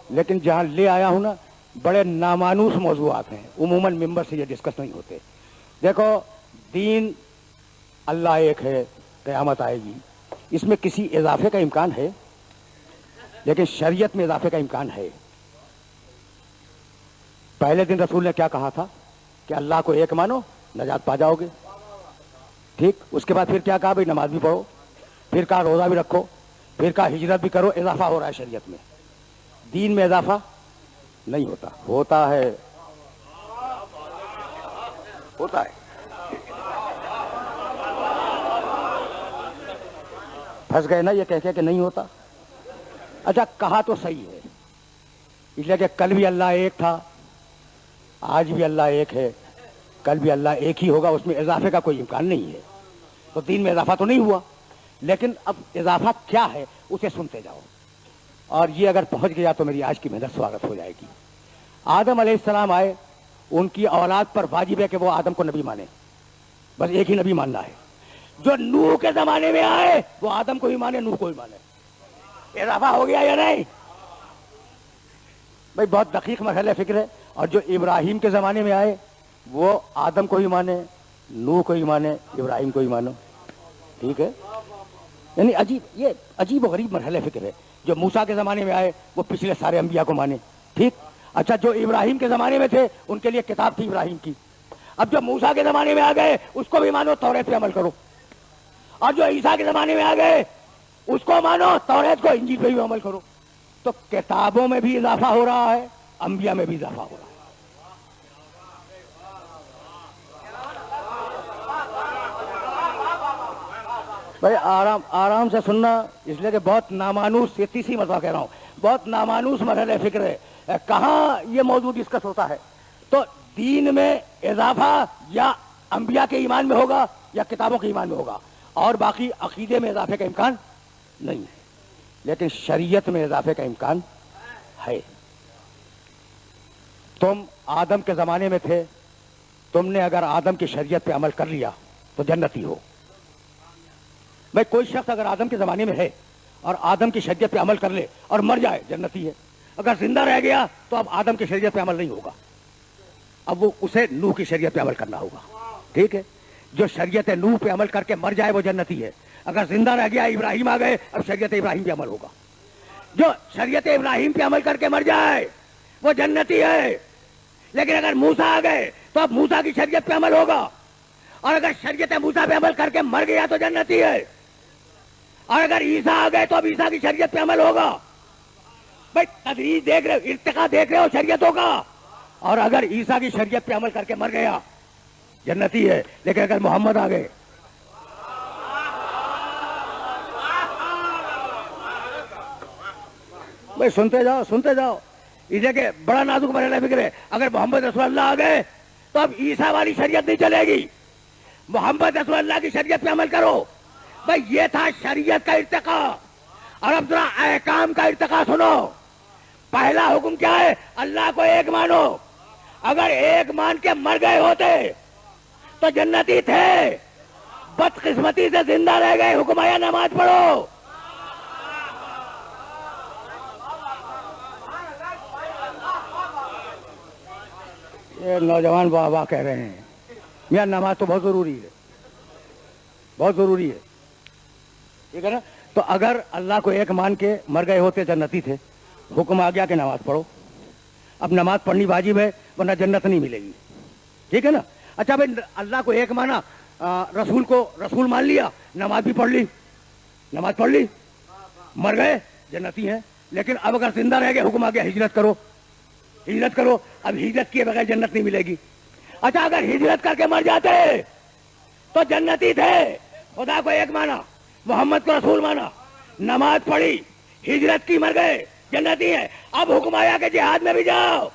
لیکن جہاں لے آیا ہوں نا بڑے نامانوس موضوعات ہیں، عموماً ممبر سے یہ ڈسکس نہیں ہوتے. دیکھو دین اللہ ایک ہے، قیامت آئے گی، اس میں کسی اضافے کا امکان ہے؟ لیکن شریعت میں اضافے کا امکان ہے. پہلے دن رسول نے کیا کہا تھا کہ اللہ کو ایک مانو نجات پا جاؤ گے. ٹھیک، اس کے بعد پھر کیا کہا؟ بھائی نماز بھی پڑھو، پھر کہا روزہ بھی رکھو، پھر کہا ہجرت بھی کرو. اضافہ ہو رہا ہے شریعت میں. دین میں اضافہ نہیں ہوتا. ہوتا ہے پھنس گئے نا یہ کہہ کہ نہیں ہوتا. اچھا کہا تو صحیح ہے، اس لیے کہ کل بھی اللہ ایک تھا، آج بھی اللہ ایک ہے، کل بھی اللہ ایک ہی ہوگا، اس میں اضافے کا کوئی امکان نہیں ہے. تو دین میں اضافہ تو نہیں ہوا، لیکن اب اضافہ کیا ہے اسے سنتے جاؤ. اور یہ اگر پہنچ گیا تو میری آج کی محنت سواگت ہو جائے گی. آدم علیہ السلام آئے، ان کی اولاد پر واجب ہے کہ وہ آدم کو نبی مانے. بس ایک ہی نبی ماننا ہے. جو نوح کے زمانے میں آئے وہ آدم کو ہی مانے، نوح کو ہی مانے. اضافہ ہو گیا یا نہیں؟ بھائی بہت دقیق مرحلہ فکر ہے. اور جو ابراہیم کے زمانے میں آئے وہ آدم کو ہی مانے، نوح کو ہی مانے، ابراہیم کو ہی مانو. ٹھیک ہے، یعنی یہ عجیب و غریب مرحلہ فکر ہے. جو موسیٰ کے زمانے میں آئے وہ پچھلے سارے انبیاء کو مانے. ٹھیک، اچھا جو ابراہیم کے زمانے میں تھے ان کے لیے کتاب تھی ابراہیم کی. اب جو موسیٰ کے زمانے میں آ گئے اس کو بھی مانو، توریت پہ عمل کرو. اور جو عیسیٰ کے زمانے میں آ گئے اس کو مانو، توریت کو، انجیل پہ بھی عمل کرو. تو کتابوں میں بھی اضافہ ہو رہا ہے، انبیاء میں بھی اضافہ ہو رہا ہے. بھائی آرام سے سننا، اس لیے کہ بہت نامانوس، یہ تیسری مرتبہ کہہ رہا ہوں، بہت نامانوس مرحلہ فکر ہے. کہاں یہ موضوع ڈسکس ہوتا ہے؟ تو دین میں اضافہ یا انبیاء کے ایمان میں ہوگا یا کتابوں کے ایمان میں ہوگا، اور باقی عقیدے میں اضافے کا امکان نہیں ہے. لیکن شریعت میں اضافے کا امکان ہے. تم آدم کے زمانے میں تھے، تم نے اگر آدم کی شریعت پہ عمل کر لیا تو جنتی ہو. بھائی کوئی شخص اگر آدم کے زمانے میں ہے اور آدم کی شریعت پہ عمل کر لے اور مر جائے، جنتی ہے. اگر زندہ رہ گیا تو اب آدم کی شریعت پہ عمل نہیں ہوگا، اب وہ اسے نوح کی شریعت پہ عمل کرنا ہوگا. ٹھیک ہے، جو شریعت نوح پہ عمل کر کے مر جائے وہ جنتی ہے. اگر زندہ رہ گیا، ابراہیم آ گئے، اب شریعت ابراہیم پہ عمل ہوگا. جو شریعت ابراہیم پہ عمل کر کے مر جائے وہ جنتی ہے. لیکن اگر موسیٰ آ گئے تو اب موسیٰ کی شریعت پہ عمل ہوگا. اور اگر شریعت موسیٰ پہ عمل کر کے مر گیا تو جنتی ہے. اور اگر عیسیٰ آ گئے تو اب عیسیٰ کی شریعت پہ عمل ہوگا. بھائی تدریج دیکھ رہے ہو، ارتقا دیکھ رہے ہو شریعتوں کا. اور اگر عیسیٰ کی شریعت پہ عمل کر کے مر گیا جنتی ہے. لیکن اگر محمد آ گئے، بھائی سنتے جاؤ، اسے کہ بڑا نازک مرحلہ فکر ہے. اگر محمد رسول اللہ آ گئے تو اب عیسیٰ والی شریعت نہیں چلے گی، محمد رسول اللہ کی شریعت پہ عمل کرو. بھائی یہ تھا شریعت کا ارتقا. اور اب ذرا احکام کا ارتقا سنو. پہلا حکم کیا ہے؟ اللہ کو ایک مانو. اگر ایک مان کے مر گئے ہوتے تو جنتی تھے، بدقسمتی سے زندہ رہ گئے، حکم آیا نماز پڑھو. یہ نوجوان بابا کہہ رہے ہیں میاں نماز تو بہت ضروری ہے، بہت ضروری ہے. ٹھیک ہے نا؟ تو اگر اللہ کو ایک مان کے مر گئے ہوتے جنتی تھے، حکم آ گیا کہ نماز پڑھو. اب نماز پڑھنی واجب ہے ورنہ جنت نہیں ملے گی. ٹھیک ہے نا؟ اچھا بھائی اللہ کو ایک مانا، رسول کو رسول مان لیا، نماز بھی پڑھ لی، مر گئے جنتی ہیں. لیکن اب اگر زندہ رہ گئے، حکم آ گیا ہجرت کرو. اب ہجرت کیے بغیر جنت نہیں ملے گی. اچھا اگر ہجرت کر کے مر جاتے تو جنتی تھے، خدا کو ایک مانا، محمد کو رسول مانا، نماز پڑھی، ہجرت کی، مر گئے، جنتی ہے. اب حکم آیا کہ جہاد میں بھی جاؤ.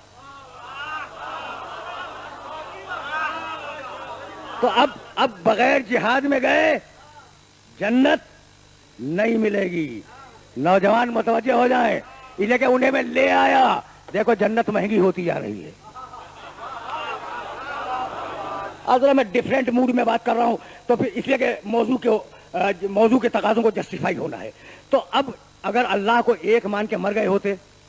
تو اب بغیر جہاد میں گئے جنت نہیں ملے گی. نوجوان متوجہ ہو جائیں، اس لیے کہ انہیں میں لے آیا. دیکھو جنت مہنگی ہوتی جا رہی ہے. ذرا میں ڈیفرنٹ موڈ میں بات کر رہا ہوں تو پھر اس لیے کہ موضوع کے تقاضوں کو جسٹیفائی ہونا ہے. تو اب اگر اللہ کو ایک مان کے مر گئے ہوتے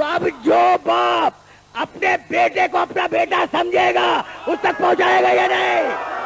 تو اب جو باپ اپنے بیٹے کو اپنا بیٹا سمجھے گا اس تک پہنچائے گا یا نہیں؟